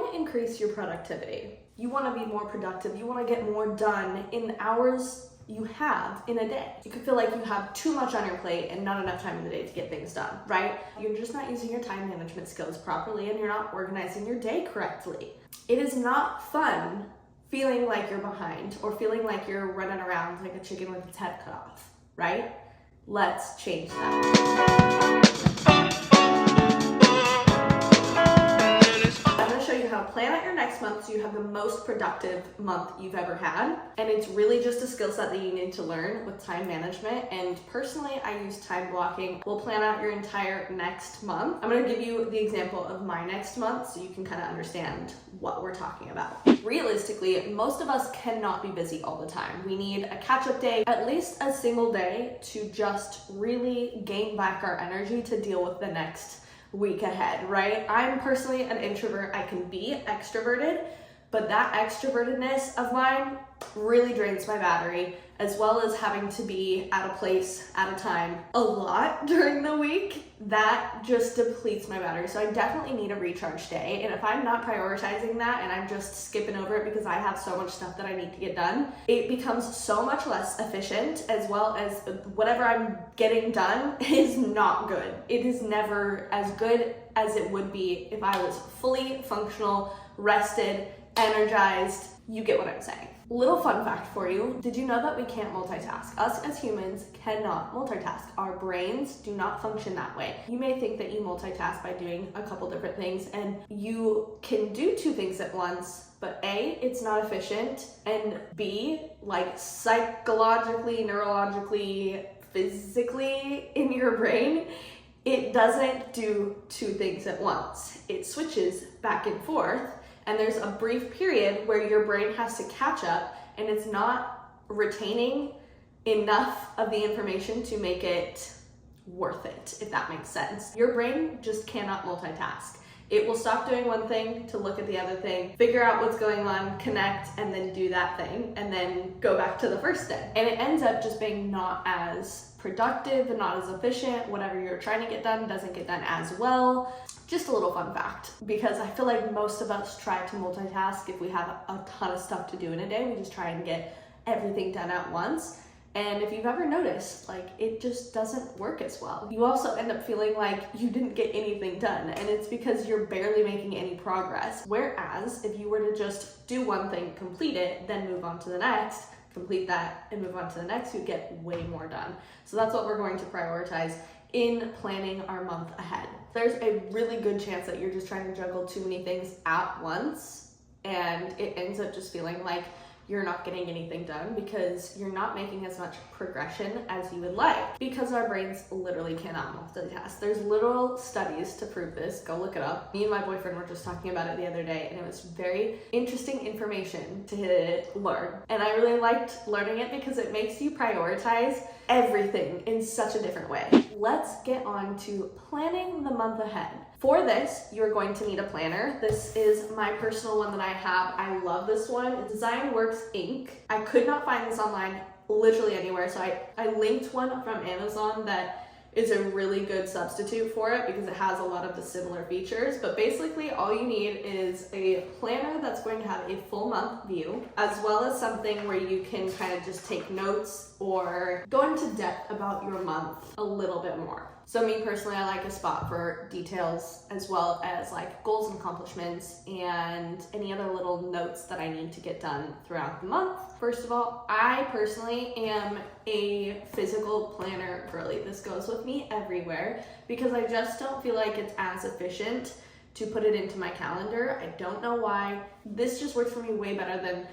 want to increase your productivity. You want to be more productive. You want to get more done in the hours you have in a day. You could feel like you have too much on your plate and not enough time in the day to get things done, right? You're just not using your time management skills properly and you're not organizing your day correctly. It is not fun feeling like you're behind or feeling like you're running around like a chicken with its head cut off, right? Let's change that. How to plan out your next month so you have the most productive month you've ever had. And it's really just a skill set that you need to learn with time management. And personally, I use time blocking. We'll plan out your entire next month. I'm gonna give you the example of my next month so you can kind of understand what we're talking about. Realistically, most of us cannot be busy all the time. We need a catch-up day, at least a single day, to just really gain back our energy to deal with the next week ahead, right? I'm personally an introvert. I can be extroverted, but that extrovertedness of mine really drains my battery, as well as having to be at a place at a time a lot during the week. That just depletes my battery. So I definitely need a recharge day. And if I'm not prioritizing that and I'm just skipping over it because I have so much stuff that I need to get done, it becomes so much less efficient, as well as whatever I'm getting done is not good. It is never as good as it would be if I was fully functional, rested, energized. You get what I'm saying. Little fun fact for you. Did you know that we can't multitask? Us as humans cannot multitask. Our brains do not function that way. You may think that you multitask by doing a couple different things, and you can do two things at once, but A, it's not efficient, and B, like psychologically, neurologically, physically in your brain, it doesn't do two things at once. It switches back and forth. And there's a brief period where your brain has to catch up and it's not retaining enough of the information to make it worth it, if that makes sense. Your brain just cannot multitask. It will stop doing one thing to look at the other thing, figure out what's going on, connect, and then do that thing, and then go back to the first thing. And it ends up just being not as productive and not as efficient. Whatever you're trying to get done doesn't get done as well. Just a little fun fact, because I feel like most of us try to multitask if we have a ton of stuff to do in a day. We just try and get everything done at once. And if you've ever noticed, like, it just doesn't work as well. You also end up feeling like you didn't get anything done, and it's because you're barely making any progress. Whereas if you were to just do one thing, complete it, then move on to the next, complete that and move on to the next, you'd get way more done. So that's what we're going to prioritize in planning our month ahead. There's a really good chance that you're just trying to juggle too many things at once, and it ends up just feeling like you're not getting anything done because you're not making as much progression as you would like, because our brains literally cannot multitask. There's literal studies to prove this. Go look it up. Me and my boyfriend were just talking about it the other day, and it was very interesting information to learn. And I really liked learning it because it makes you prioritize everything in such a different way. Let's get on to planning the month ahead. For this, you're going to need a planner. This is my personal one that I have. I love this one. It's Designworks Inc. I could not find this online literally anywhere, so I linked one from Amazon that is a really good substitute for it because it has a lot of the similar features. But basically all you need is a planner that's going to have a full month view, as well as something where you can kind of just take notes or go into depth about your month a little bit more. So me personally, I like a spot for details as well as like goals and accomplishments and any other little notes that I need to get done throughout the month. First of all, I personally am a physical planner girly. This goes with me everywhere because I just don't feel like it's as efficient to put it into my calendar. I don't know why. This just works for me way better than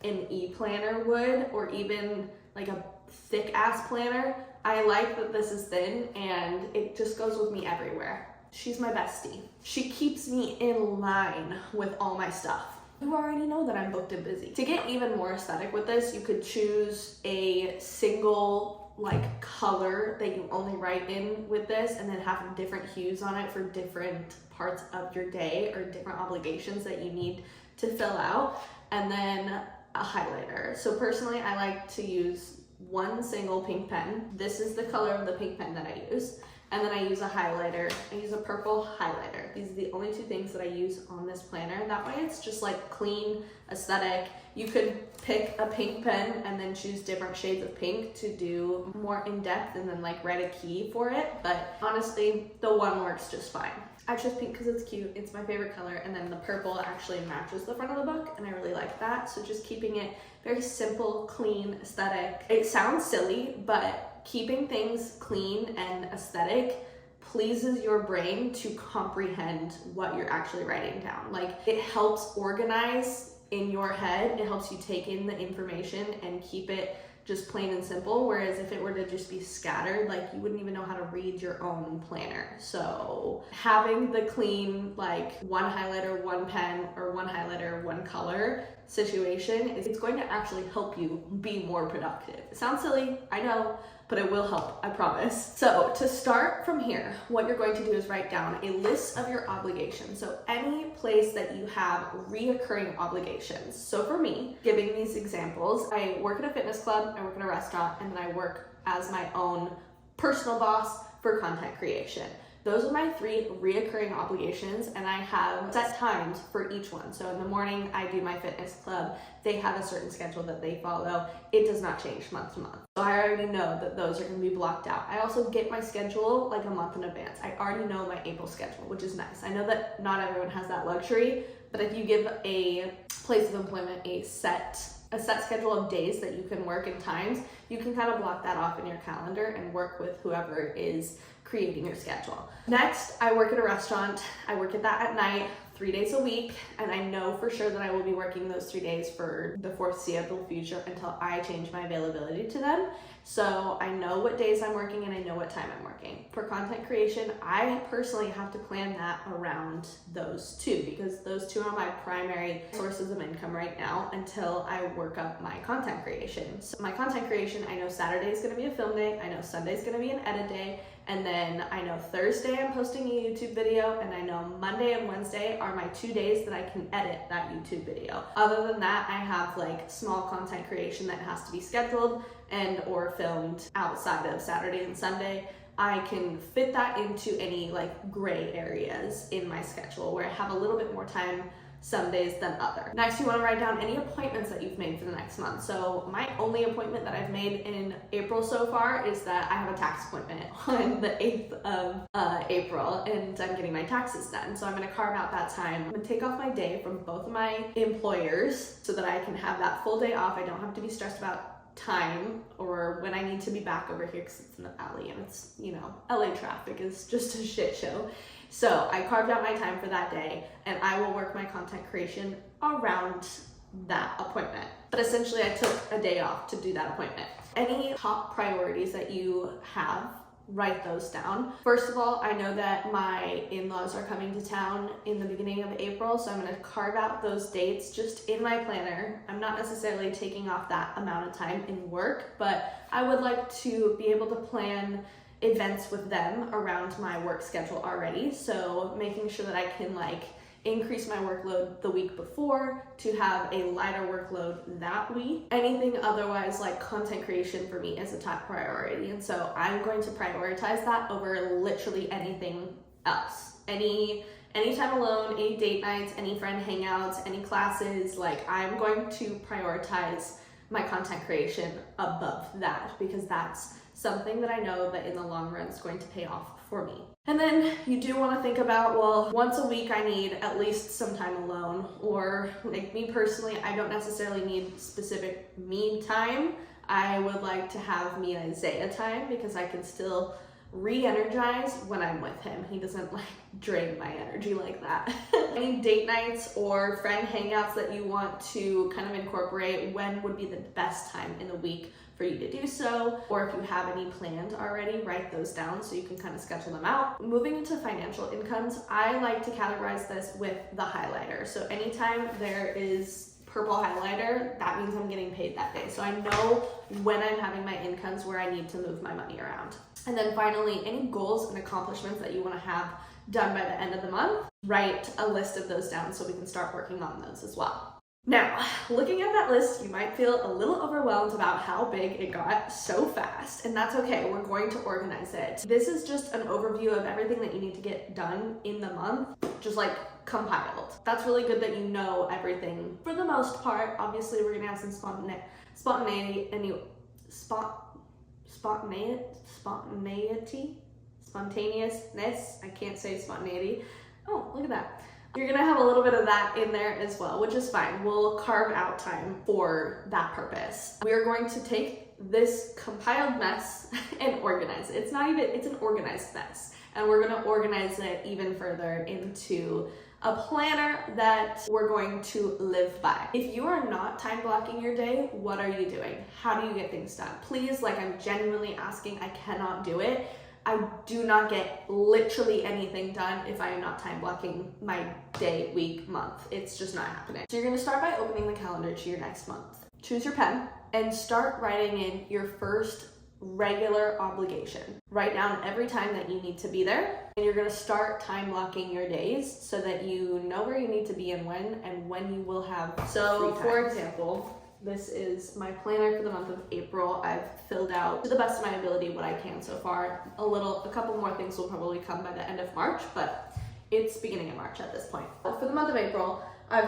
an e-planner would, or even like a thick ass planner. I like that this is thin and it just goes with me everywhere. She's my bestie. She keeps me in line with all my stuff. You already know that I'm booked and busy. To get even more aesthetic with this, you could choose a single like color that you only write in with this, and then have different hues on it for different parts of your day or different obligations that you need to fill out, and then a highlighter. So personally, I like to use one single pink pen. This is the color of the pink pen that I use. and then I use a highlighter. I use a purple highlighter. These are the only two things that I use on this planner. That way it's just like clean, aesthetic. You could pick a pink pen and then choose different shades of pink to do more in-depth and then like write a key for it. But honestly, the one works just fine. I chose pink because it's cute. It's my favorite color. And then the purple actually matches the front of the book and I really like that. So just keeping it very simple, clean, aesthetic. It sounds silly, but keeping things clean and aesthetic pleases your brain to comprehend what you're actually writing down. Like, it helps organize in your head. It helps you take in the information and keep it just plain and simple. Whereas if it were to just be scattered, like, you wouldn't even know how to read your own planner. So having the clean, like, one highlighter, one pen, or one highlighter, one color situation, it's going to actually help you be more productive. It sounds silly, I know, but it will help, I promise. So to start from here, what you're going to do is write down a list of your obligations. So any place that you have reoccurring obligations. So for me, giving these examples, I work at a fitness club, I work at a restaurant, and then I work as my own personal boss for content creation. Those are my 3 reoccurring obligations, and I have set times for each one. So in the morning, I do my fitness club. They have a certain schedule that they follow. It does not change month to month. So I already know that those are going to be blocked out. I also get my schedule like a month in advance. I already know my April schedule, which is nice. I know that not everyone has that luxury, but if you give a place of employment a set schedule of days that you can work and times, you can kind of block that off in your calendar and work with whoever is creating your schedule. Next, I work at a restaurant. I work at that at night, 3 days a week, and I know for sure that I will be working those 3 days for the foreseeable future until I change my availability to them. So I know what days I'm working and I know what time I'm working. For content creation, I personally have to plan that around those 2 because those 2 are my primary sources of income right now until I work up my content creation. So my content creation, I know Saturday is going to be a film day, I know Sunday is going to be an edit day, and then I know Thursday I'm posting a YouTube video, and I know Monday and Wednesday are my 2 days that I can edit that YouTube video. Other than that, I have like small content creation that has to be scheduled and or filmed outside of Saturday and Sunday. I can fit that into any like gray areas in my schedule where I have a little bit more time some days than other. Next, you want to write down any appointments that you've made for the next month. So my only appointment that I've made in April so far is that I have a tax appointment on the 8th of April, and I'm getting my taxes done. So I'm going to carve out that time. I'm going to take off my day from both of my employers so that I can have that full day off. I don't have to be stressed about time or when I need to be back over here because it's in the valley and it's, you know, LA traffic is just a shit show. So I carved out my time for that day and I will work my content creation around that appointment. But essentially I took a day off to do that appointment. Any top priorities that you have, write those down. First of all, I know that my in-laws are coming to town in the beginning of April, so I'm going to carve out those dates just in my planner. I'm not necessarily taking off that amount of time in work, but I would like to be able to plan events with them around my work schedule already. So making sure that I can like increase my workload the week before to have a lighter workload that week. Anything otherwise like content creation for me is a top priority. And so I'm going to prioritize that over literally anything else. Any time alone, any date nights, any friend hangouts, any classes, like I'm going to prioritize my content creation above that because that's something that I know that in the long run is going to pay off for me. And then you do want to think about, well, once a week I need at least some time alone, or like me personally, I don't necessarily need specific me time. I would like to have me and Isaiah time because I can still re-energize when I'm with him. He doesn't like drain my energy like that. Any date nights or friend hangouts that you want to kind of incorporate, when would be the best time in the week for you to do so, or if you have any planned already, write those down so you can kind of schedule them out. Moving into financial incomes, I like to categorize this with the highlighter. So anytime there is purple highlighter, that means I'm getting paid that day. So I know when I'm having my incomes where I need to move my money around. And then finally, any goals and accomplishments that you want to have done by the end of the month, write a list of those down so we can start working on those as well. Now, looking at that list, you might feel a little overwhelmed about how big it got so fast, and that's okay. We're going to organize it. This is just an overview of everything that you need to get done in the month, just like compiled. That's really good that you know everything for the most part. Obviously, we're gonna have some spontaneousness. I can't say spontaneity. Oh, look at that. You're gonna have a little bit of that in there as well, which is fine. We'll carve out time for that purpose. We are going to take this compiled mess and organize it. It's an organized mess. And we're gonna organize it even further into a planner that we're going to live by. If you are not time blocking your day, what are you doing? How do you get things done? Please, like, I'm genuinely asking, I cannot do it. I do not get literally anything done if I am not time blocking my day, week, month. It's just not happening. So you're gonna start by opening the calendar to your next month. Choose your pen and start writing in your first regular obligation. Write down every time that you need to be there, and you're gonna start time blocking your days so that you know where you need to be and when you will have So for example, this is my planner for the month of April. I've filled out to the best of my ability what I can so far. A couple more things will probably come by the end of March, but it's beginning of March at this point. For the month of April, I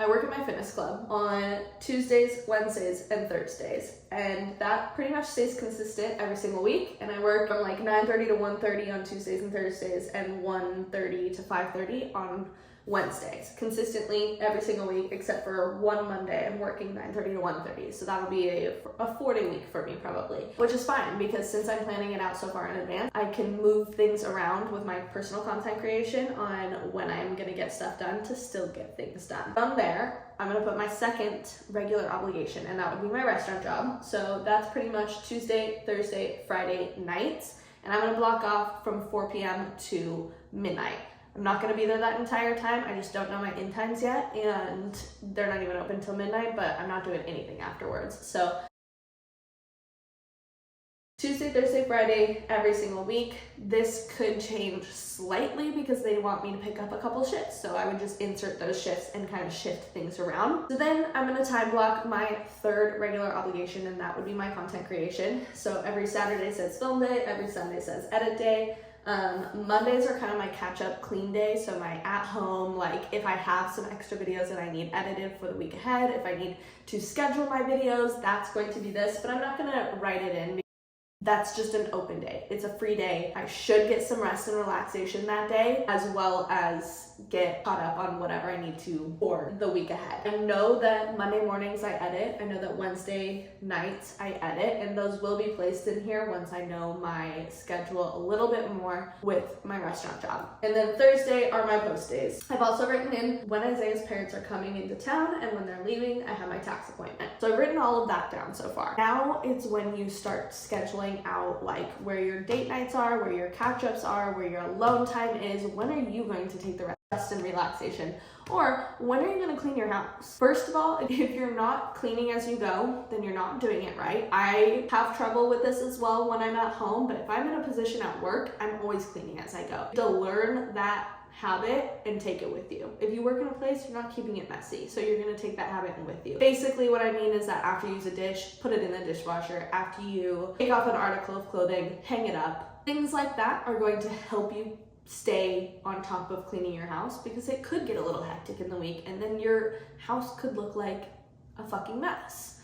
work at my fitness club on Tuesdays, Wednesdays, and Thursdays, and that pretty much stays consistent every single week. And I work from like 9:30 to 1:30 on Tuesdays and Thursdays, and 1:30 to 5:30 on Wednesdays, consistently every single week, except for one Monday I'm working 9:30 to 1:30. So that'll be a 4-day week for me probably, which is fine because since I'm planning it out so far in advance, I can move things around with my personal content creation on when I'm gonna get stuff done to still get things done. From there, I'm gonna put my second regular obligation, and that would be my restaurant job. So that's pretty much Tuesday, Thursday, Friday nights, and I'm gonna block off from 4 p.m. to midnight. I'm not gonna be there that entire time. I just don't know my end times yet, and they're not even open till midnight, but I'm not doing anything afterwards. So Tuesday, Thursday, Friday, every single week. This could change slightly because they want me to pick up a couple shifts. So I would just insert those shifts and kind of shift things around. So then I'm gonna time block my third regular obligation, and that would be my content creation. So every Saturday says film day, every Sunday says edit day. Mondays are kind of my catch-up clean day, so my at-home, like if I have some extra videos that I need edited for the week ahead, if I need to schedule my videos, that's going to be this, but I'm not gonna write it in. That's just an open day. It's a free day. I should get some rest and relaxation that day, as well as get caught up on whatever I need to for the week ahead. I know that Monday mornings I edit. I know that Wednesday nights I edit, and those will be placed in here once I know my schedule a little bit more with my restaurant job. And then Thursday are my post days. I've also written in when Isaiah's parents are coming into town and when they're leaving. I have my tax appointment. So I've written all of that down so far. Now it's when you start scheduling out like where your date nights are, where your catch-ups are, where your alone time is. When are you going to take the rest and relaxation? Or when are you going to clean your house? First of all, if you're not cleaning as you go, then you're not doing it right. I have trouble with this as well when I'm at home, but if I'm in a position at work, I'm always cleaning as I go. To learn that habit and take it with you. If you work in a place, you're not keeping it messy, so you're gonna take that habit with you. Basically what I mean is that after you use a dish, put it in the dishwasher. After you take off an article of clothing, hang it up. Things like that are going to help you stay on top of cleaning your house, because it could get a little hectic in the week and then your house could look like a fucking mess.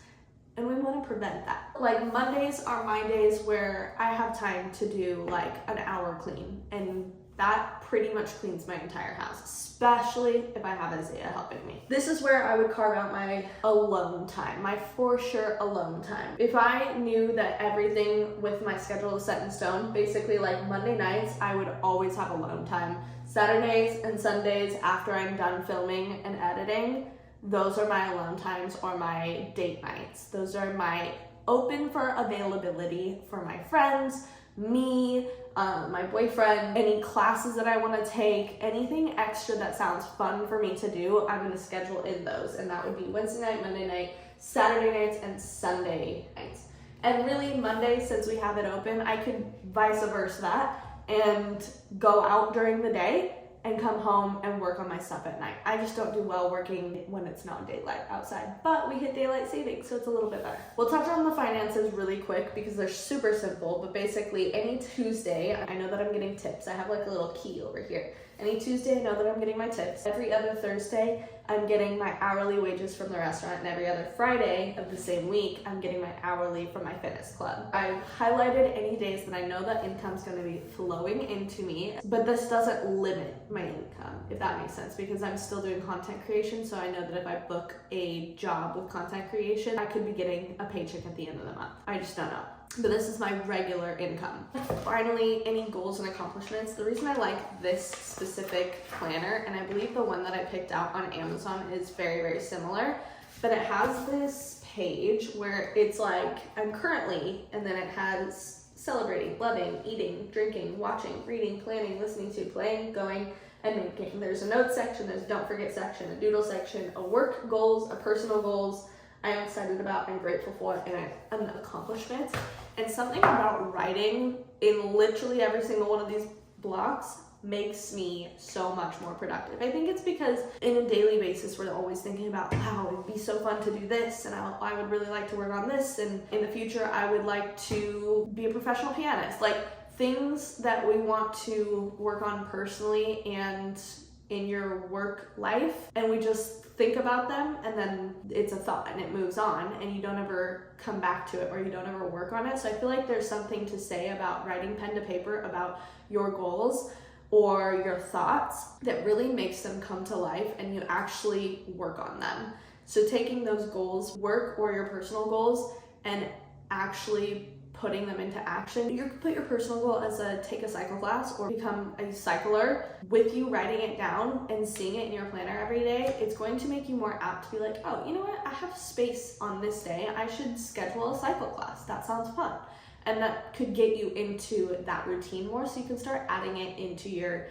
And we want to prevent that. Like Mondays are my days where I have time to do like an hour clean, and that pretty much cleans my entire house, especially if I have Isaiah helping me. This is where I would carve out my alone time, my for sure alone time. If I knew that everything with my schedule was set in stone, basically like Monday nights, I would always have alone time. Saturdays and Sundays after I'm done filming and editing, those are my alone times or my date nights. Those are my open for availability for my friends, me, my boyfriend, any classes that I want to take, anything extra that sounds fun for me to do, I'm going to schedule in those. And that would be Wednesday night, Monday night, Saturday nights, and Sunday nights. And really Monday, since we have it open, I could vice versa that and go out during the day and come home and work on my stuff at night. I just don't do well working when it's not daylight outside, but we hit daylight savings, so it's a little bit better. We'll touch on the finances really quick because they're super simple, but basically any Tuesday, I know that I'm getting tips. I have like a little key over here. Any Tuesday, I know that I'm getting my tips. Every other Thursday, I'm getting my hourly wages from the restaurant, and every other Friday of the same week, I'm getting my hourly from my fitness club. I've highlighted any days that I know that income's gonna be flowing into me, but this doesn't limit my income, if that makes sense, because I'm still doing content creation, so I know that if I book a job with content creation, I could be getting a paycheck at the end of the month. I just don't know. But this is my regular income. Finally, any goals and accomplishments. The reason I like this specific planner, and I believe the one that I picked out on Amazon is very, very similar, but it has this page where it's like, I'm currently, and then it has celebrating, loving, eating, drinking, watching, reading, planning, listening to, playing, going, and making. There's a notes section, there's a don't forget section, a doodle section, a work goals, a personal goals, I am excited about and grateful for, and an accomplishment. And something about writing in literally every single one of these blocks makes me so much more productive. I think it's because in a daily basis, we're always thinking about, wow, it'd be so fun to do this, and I would really like to work on this, and in the future, I would like to be a professional pianist. Like things that we want to work on personally and in your work life, and we just think about them, and then it's a thought and it moves on, and you don't ever come back to it, or you don't ever work on it. So I feel like there's something to say about writing pen to paper about your goals or your thoughts that really makes them come to life and you actually work on them. So taking those goals, work or your personal goals, and actually putting them into action. You could put your personal goal as take a cycle class or become a cycler. With you writing it down and seeing it in your planner every day, it's going to make you more apt to be like, oh, you know what? I have space on this day. I should schedule a cycle class. That sounds fun. And that could get you into that routine more, so you can start adding it into your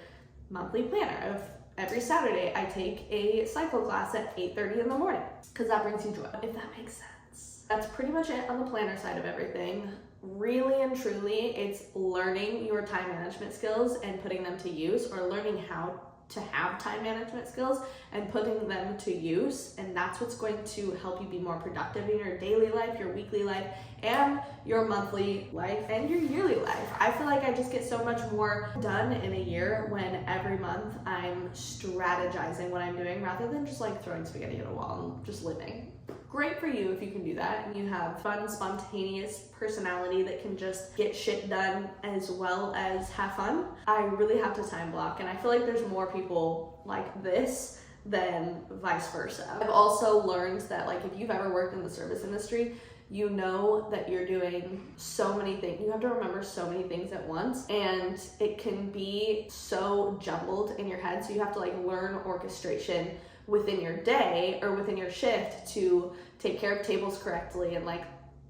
monthly planner of every Saturday I take a cycle class at 8:30 in the morning, because that brings you joy, if that makes sense. That's pretty much it on the planner side of everything. Really and truly, it's learning your time management skills and putting them to use, or learning how to have time management skills and putting them to use. And that's what's going to help you be more productive in your daily life, your weekly life, and your monthly life, and your yearly life. I feel like I just get so much more done in a year when every month I'm strategizing what I'm doing rather than just like throwing spaghetti at a wall and just living. Great for you if you can do that and you have fun, spontaneous personality that can just get shit done as well as have fun. I really have to time block, and I feel like there's more people like this than vice versa. I've also learned that, like, if you've ever worked in the service industry, you know that you're doing so many things. You have to remember so many things at once, and it can be so jumbled in your head. So you have to like learn orchestration within your day or within your shift to take care of tables correctly and like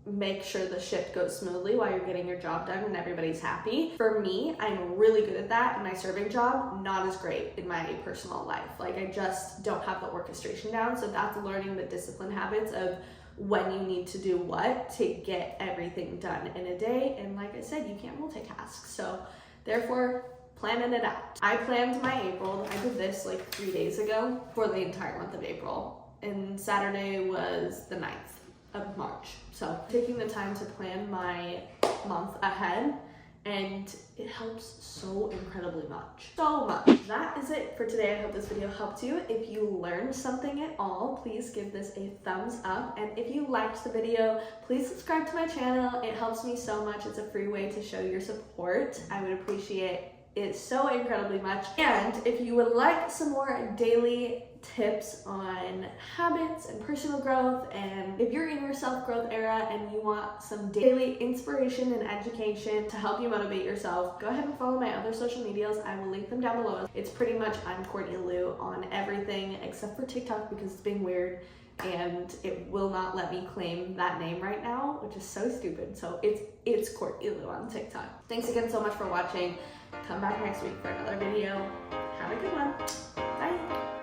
make sure the shift goes smoothly while you're getting your job done and everybody's happy. For me, I'm really good at that in my serving job, not as great in my personal life. Like, I just don't have the orchestration down. So that's learning the discipline habits of when you need to do what to get everything done in a day. And like I said, you can't multitask. So therefore, planning it out. I planned my April. I did this like 3 days ago for the entire month of April. And Saturday was the 9th of March. So taking the time to plan my month ahead, and it helps so incredibly much. So much. That is it for today. I hope this video helped you. If you learned something at all, please give this a thumbs up. And if you liked the video, please subscribe to my channel. It helps me so much. It's a free way to show your support. I would appreciate it so incredibly much. And if you would like some more daily tips on habits and personal growth, and if you're in your self-growth era and you want some daily inspiration and education to help you motivate yourself, go ahead and follow my other social medias. I will link them down below. It's pretty much I'm Courtney Lou on everything except for TikTok, because it's being weird and it will not let me claim that name right now, which is so stupid. So it's Courtney Lou on TikTok. Thanks again so much for watching. Come back next week for another video. Have a good one. Bye.